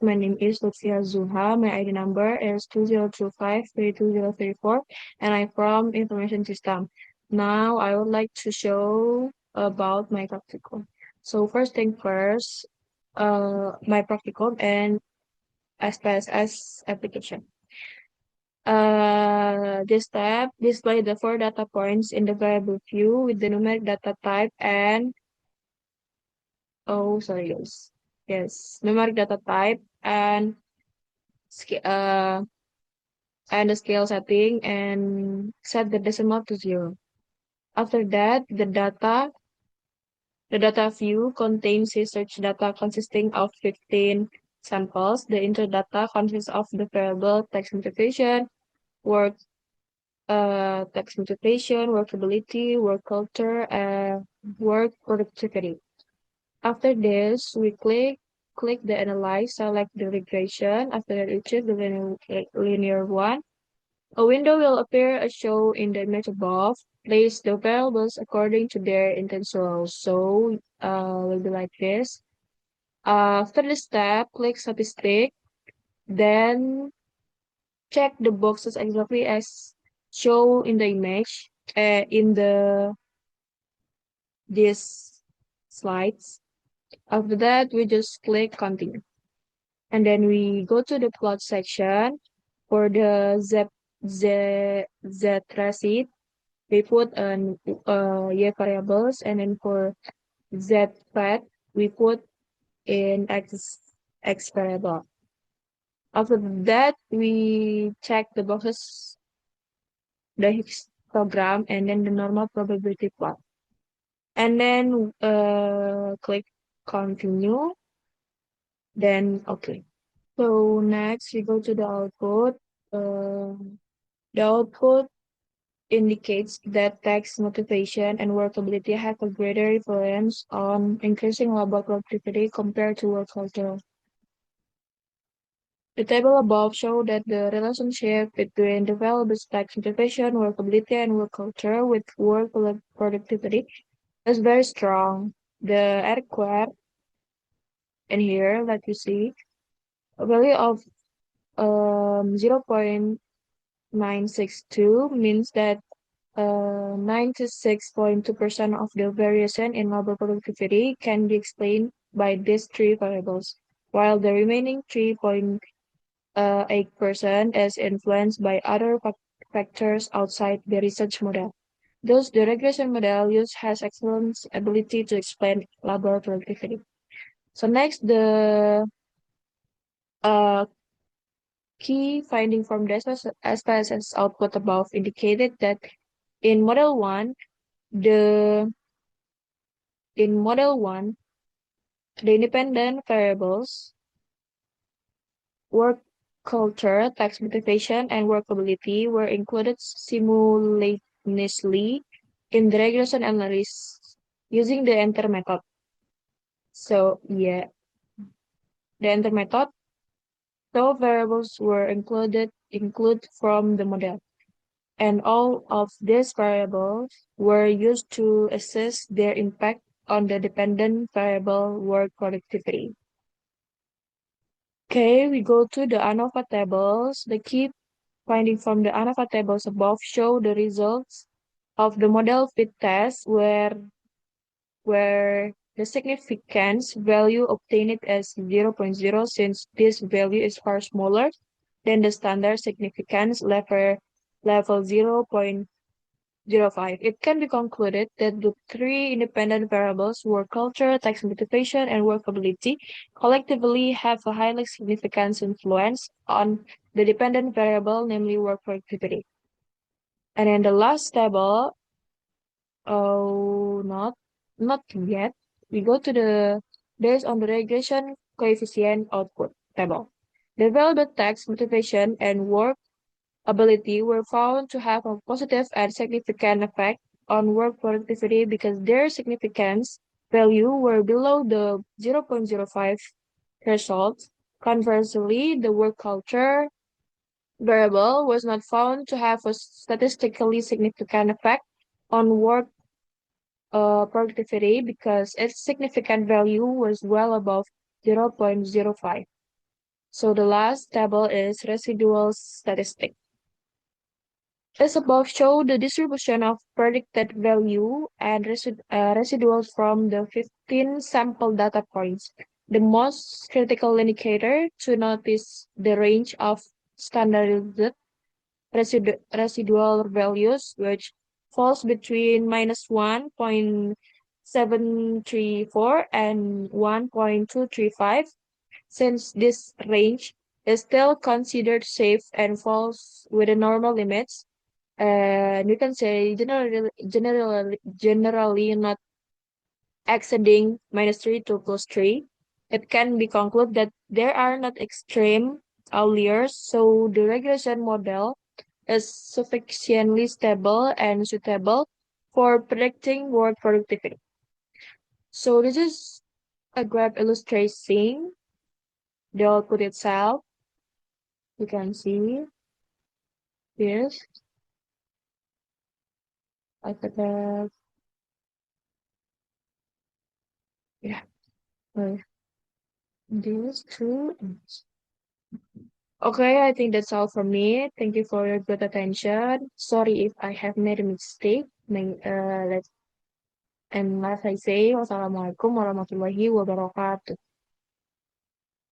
My name is Lutfia Zuha. My ID number is 2025-32034, and I'm from Information System. Now, I would like to show about my practicum. So first thing first, my practicum and SPSS application. This tab display the four data points in the variable view with the numeric data type and oh sorry guys. Yes, numeric data type and sca- uh and the scale setting and set the decimal to 0. After that, the data view contains research data consisting of 15 samples. The inter data consists of the variable text motivation, work text motivation, workability, work culture, and work productivity. After this, we click the analyze, select the regression. After that, we choose the linear one. A window will appear as shown in the image above. Place the variables according to their intention. So, will be like this. After the step, click statistic. Then check the boxes exactly as shown in the image, in these slides. After that, we just click continue. And then we go to the plot section for the Z receipt. We put an y variables, and then for z fat we put in x variable. After that, we check the boxes, the histogram, and then the normal probability plot, and then click continue. Then okay. So next we go to the output. The output indicates that text motivation and workability have a greater influence on increasing labor productivity compared to work culture. The table above shows that the relationship between developers' text motivation, workability, and work culture with work productivity is very strong. The adequate in here, let you see, a value of 0.962 means that 96.2% of the variation in labor productivity can be explained by these three variables, while the remaining 3.8% is influenced by other factors outside the research model. Thus, the regression model used has excellent ability to explain labor productivity. So next, the uh, key finding from the SPSS output above indicated that in Model 1, the in Model 1, the independent variables, work culture, tax motivation, and workability were included simultaneously in the regression analysis using the enter method. So yeah, the enter method, no variables were included from the model, and all of these variables were used to assess their impact on the dependent variable work productivity. Okay, we go to the ANOVA tables. The key finding from the ANOVA tables above show the results of the model fit test where the significance value obtained as 0.0 since this value is far smaller than the standard significance level 0.05. It can be concluded that the three independent variables, work culture, tax motivation, and workability, collectively have a highly significant influence on the dependent variable, namely work productivity. And in the last table, oh, not yet. We go to the based on the regression coefficient output table. The available tax motivation and work ability were found to have a positive and significant effect on work productivity because their significance value were below the 0.05 threshold. Conversely, the work culture variable was not found to have a statistically significant effect on work productivity because its significant value was well above 0.05. So the last table is residual statistic. As above, show the distribution of predicted value and residuals from the 15 sample data points. The most critical indicator to notice the range of standardized residual values, which falls between -1.734 and 1.235. Since this range is still considered safe and falls within normal limits, and you can say generally not exceeding -3 to +3, it can be concluded that there are not extreme outliers, so the regression model is sufficiently stable and suitable for predicting work productivity. So this is a graph illustrating the output itself. You can see this. I forgot. Yeah. uh, This too. Okay, I think that's all from me. Thank you for your good attention. Sorry if I have made a mistake. And as I say, wassalamualaikum warahmatullahi wabarakatuh.